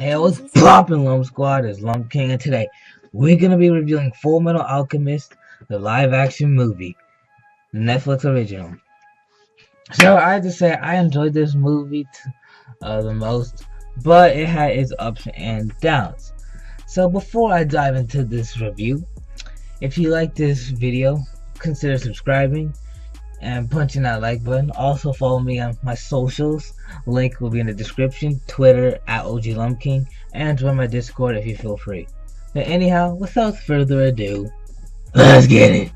Hey, what's poppin', Lump Squad? It's Lump King, and today we're gonna be reviewing Full Metal Alchemist, the live-action movie, the Netflix original. So I have to say I enjoyed this movie the most, but it had its ups and downs. So before I dive into this review, if you like this video, consider subscribing and punching that like button. Also follow me on my socials. Link will be in the description. Twitter at OG Lumpking, and join my Discord if you feel free. But anyhow, without further ado, let's get it.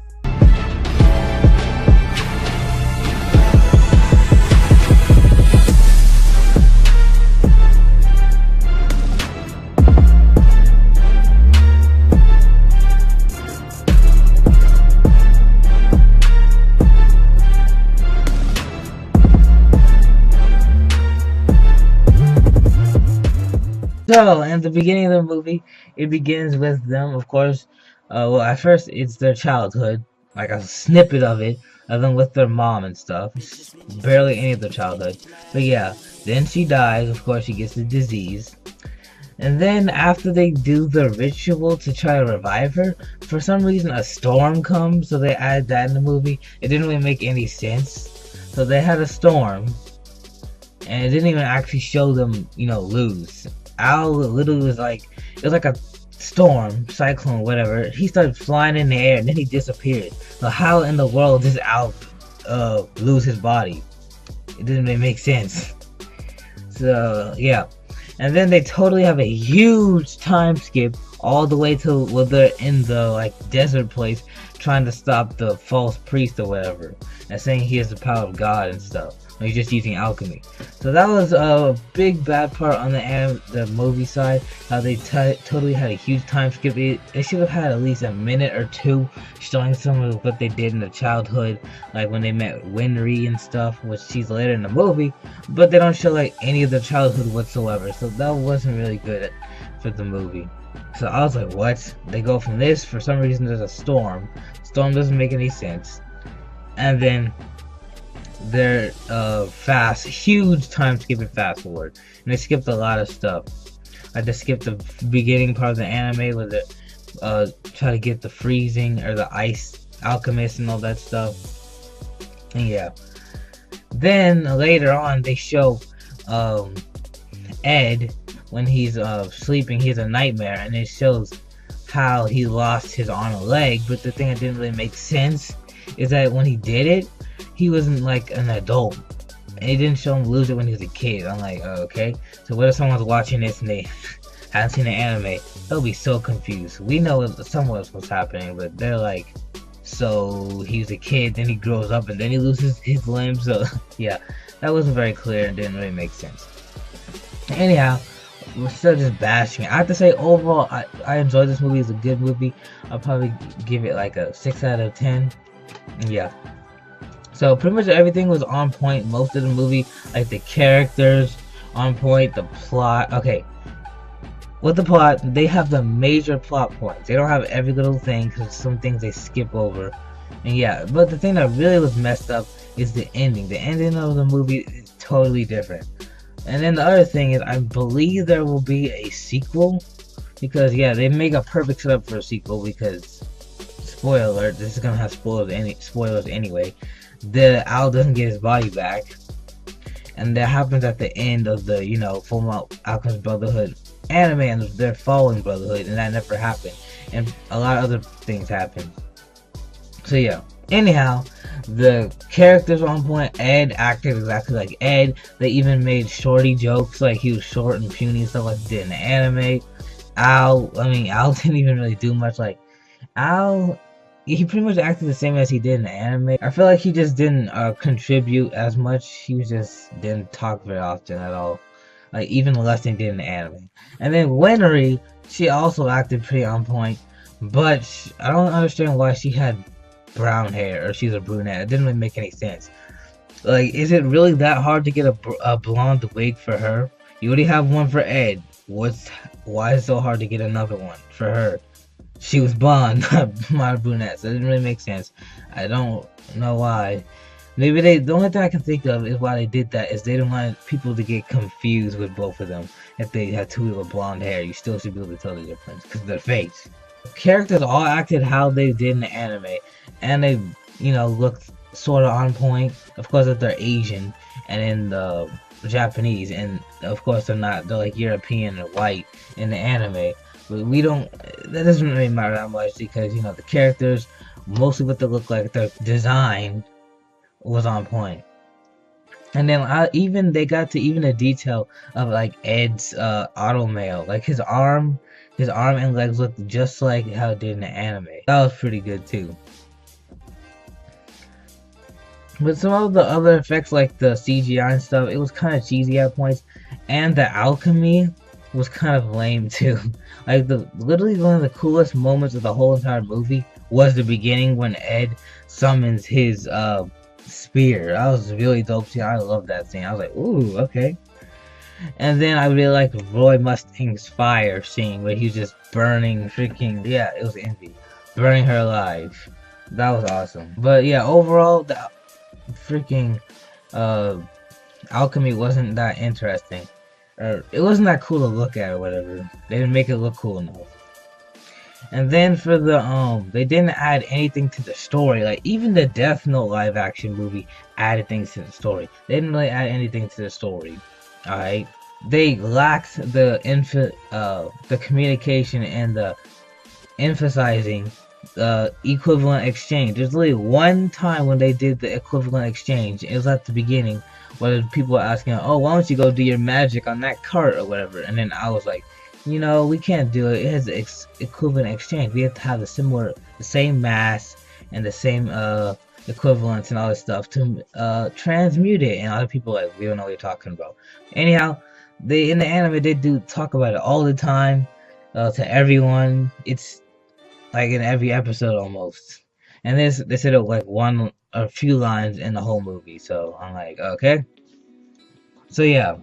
So, in the beginning of the movie, it begins with them, of course. Well, at first, it's their childhood, like a snippet of them with their mom and stuff. Barely any of their childhood. But yeah, then she dies, of course, she gets the disease. And then, after they do the ritual to try to revive her, for some reason a storm comes, so they added that in the movie. It didn't really make any sense. So they had a storm, and it didn't even actually show them, lose. Al literally was like, it was like a storm, cyclone, whatever. He started flying in the air and then he disappeared. So how in the world does Al lose his body? It didn't really make sense. So yeah, and then they totally have a huge time skip all the way to where they're in the desert place trying to stop the false priest or whatever, and saying he has the power of God and stuff. He's just using alchemy. So that was a big bad part on the movie side. How they totally had a huge time skip. They should have had at least a minute or two showing some of what they did in the childhood, like when they met Winry and stuff, which she's later in the movie. But they don't show any of their childhood whatsoever. So that wasn't really good for the movie. So I was like, what? They go from this, for some reason there's a storm. Storm doesn't make any sense. And then they're huge time skipping fast forward, and they skipped a lot of stuff. Like they skipped the beginning part of the anime where they try to get the freezing or the ice alchemist and all that stuff. And yeah, then later on they show Ed when he's sleeping. He's a nightmare, and it shows how he lost his arm and leg. But the thing that didn't really make sense is that when he did it, he wasn't like an adult, and it didn't show him lose it when he was a kid. I'm like, oh, okay. So what if someone's watching this and they haven't seen the anime? They'll be so confused. We know somewhat what's happening, but they're like, so he's a kid, then he grows up, and then he loses his limbs. So yeah, that wasn't very clear and didn't really make sense. Anyhow, we're still just bashing it. I have to say, overall, I enjoyed this movie. It's a good movie. I'll probably give it like a 6 out of 10. Yeah. So pretty much everything was on point. Most of the movie, like the characters on point, the plot. Okay, with the plot, they have the major plot points. They don't have every little thing because some things they skip over. And yeah, but the thing that really was messed up is the ending. The ending of the movie is totally different. And then the other thing is, I believe there will be a sequel, because yeah, they make a perfect setup for a sequel. Because spoiler alert, this is gonna have spoilers anyway. The Al doesn't get his body back, and that happens at the end of the Full Metal Alchemist Brotherhood anime, and they're following Brotherhood, and that never happened, and a lot of other things happen. So yeah, anyhow, the characters are on point. Ed acted exactly like Ed. They even made shorty jokes, like he was short and puny and stuff like they did in the anime. Al didn't even really do much. Like Al, he pretty much acted the same as he did in the anime. I feel like he just didn't contribute as much. He didn't talk very often at all. Like even less than he did in the anime. And then Winry, she also acted pretty on point. But I don't understand why she had brown hair, or she's a brunette. It didn't really make any sense. Like, is it really that hard to get a blonde wig for her? You already have one for Ed. Why is it so hard to get another one for her? She was blonde, not brunette, so it didn't really make sense. I don't know why. Maybe the only thing I can think of is why they did that is they didn't want people to get confused with both of them. if they had two with blonde hair. You still should be able to tell the difference because of their face. Characters all acted how they did in the anime, and they, looked sort of on point. Of course, if they're Asian and in the Japanese, and of course they're not. They're like European and white in the anime. But we don't. That doesn't really matter that much because the characters, mostly what they look like, their design was on point. And then even they got to even the detail of like Ed's automail, like his arm and legs looked just like how it did in the anime. That was pretty good too. But some of the other effects, like the CGI and stuff, it was kind of cheesy at points, and the alchemy was kind of lame too. Like literally one of the coolest moments of the whole entire movie was the beginning when Ed summons his spear. That was really dope too. I love that scene. I was like, ooh, okay. And then I really liked Roy Mustang's fire scene where he was just burning freaking, yeah, it was Envy, burning her alive. That was awesome. But yeah, overall the freaking alchemy wasn't that interesting, or it wasn't that cool to look at or whatever. They didn't make it look cool enough. And then for the they didn't add anything to the story. Like even the Death Note live action movie added things to the story. They didn't really add anything to the story. Alright? They lacked the communication and the emphasizing equivalent exchange. There's literally one time when they did the equivalent exchange. It was at the beginning where people were asking, oh, why don't you go do your magic on that cart or whatever. And then I was like, we can't do it. It has the equivalent exchange. We have to have the same mass and the same equivalents and all this stuff to transmute it. And other people like, we don't know what you're talking about. Anyhow, in the anime they do talk about it all the time to everyone. It's like in every episode almost. And they said it like a few lines in the whole movie. So I'm like, okay. So yeah.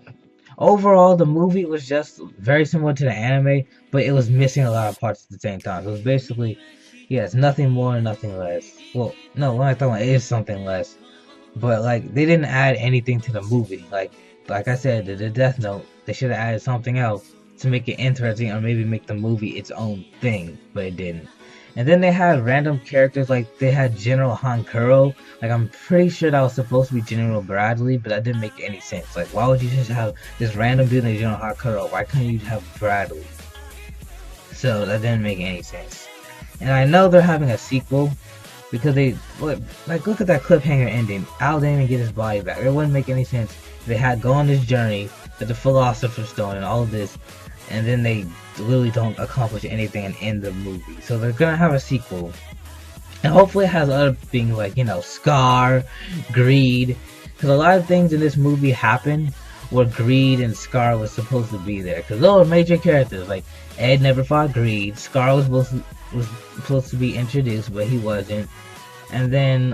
Overall, the movie was just very similar to the anime, but it was missing a lot of parts at the same time. It was basically, yes, nothing more and nothing less. Well, no, what I'm talking about is something less. But like, they didn't add anything to the movie. Like I said, the Death Note, they should have added something else to make it interesting, or maybe make the movie its own thing, but it didn't. And then they had random characters, like they had General Hankuro. Like I'm pretty sure that was supposed to be General Bradley, but that didn't make any sense. Like why would you just have this random dude named General Hankuro? Why couldn't you have Bradley? So that didn't make any sense. And I know they're having a sequel because look at that cliffhanger ending. Al didn't even get his body back. It wouldn't make any sense if they had gone on this journey with the Philosopher's Stone and all of this, and then they literally don't accomplish anything and end the movie. So they're gonna have a sequel, and hopefully it has other things like Scar, greed, because a lot of things in this movie happened where greed and Scar was supposed to be there, because those are major characters. Like Ed never fought greed. Scar was supposed to be introduced, but he wasn't. And then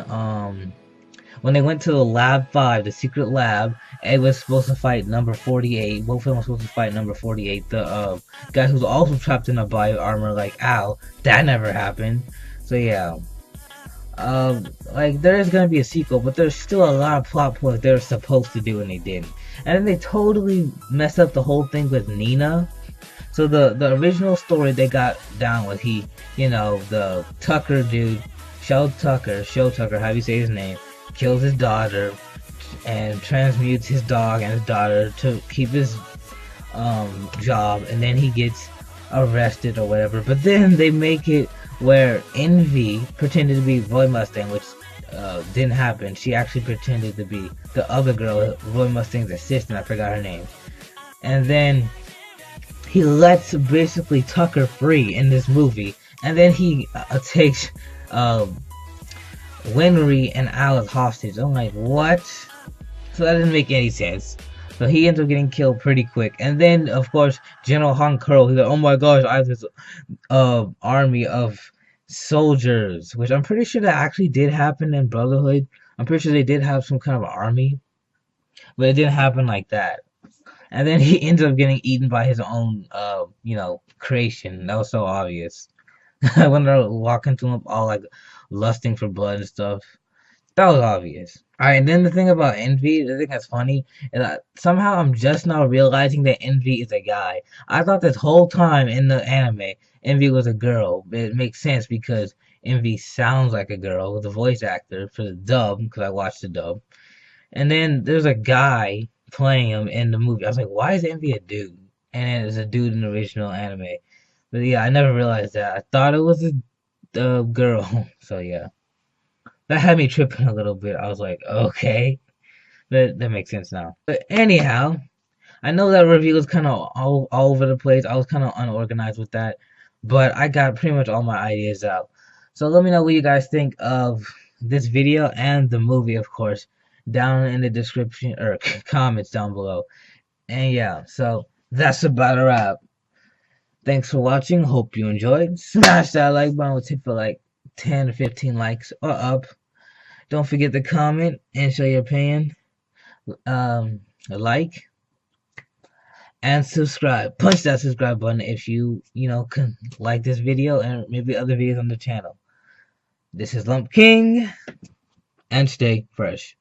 when they went to the Lab 5, the secret lab, Ed was supposed to fight number 48. Both of them were supposed to fight number 48. The guy who's also trapped in a body of armor like Al. That never happened. So yeah. Like there is gonna be a sequel, but there's still a lot of plot points they were supposed to do and they didn't. And then they totally messed up the whole thing with Nina. So the original story they got down with the Tucker dude, Show Tucker, how do you say his name? Kills his daughter and transmutes his dog and his daughter to keep his job, and then he gets arrested or whatever. But then they make it where Envy pretended to be Roy Mustang, which didn't happen. She actually pretended to be the other girl, Roy Mustang's assistant. I forgot her name. And then he lets basically Tucker free in this movie, and then he takes Winry and Al as hostage. I'm like, what? So that didn't make any sense. So he ends up getting killed pretty quick. And then, of course, General Hankuro, he's like, oh my gosh, I have this army of soldiers. Which I'm pretty sure that actually did happen in Brotherhood. I'm pretty sure they did have some kind of army. But it didn't happen like that. And then he ends up getting eaten by his own, creation. That was so obvious. When they're walking to him all like lusting for blood and stuff. That was obvious. Alright, and then the thing about Envy, the thing that's funny, is that somehow I'm just now realizing that Envy is a guy. I thought this whole time in the anime, Envy was a girl. It makes sense because Envy sounds like a girl with a voice actor for the dub, because I watched the dub. And then there's a guy playing him in the movie. I was like, why is Envy a dude? And then it's a dude in the original anime. But yeah, I never realized that. I thought it was a girl. So yeah. That had me tripping a little bit. I was like, okay, that makes sense now. But anyhow, I know that review was kind of all over the place. I was kind of unorganized with that, but I got pretty much all my ideas out. So let me know what you guys think of this video and the movie, of course, down in the description or comments down below. And yeah, so that's about a wrap. Thanks for watching. Hope you enjoyed. Smash that like button. Let's hit for like 10 or 15 likes or up. Don't forget to comment and show your opinion. Like and subscribe. Punch that subscribe button if you can like this video and maybe other videos on the channel. This is Lump King, and stay fresh.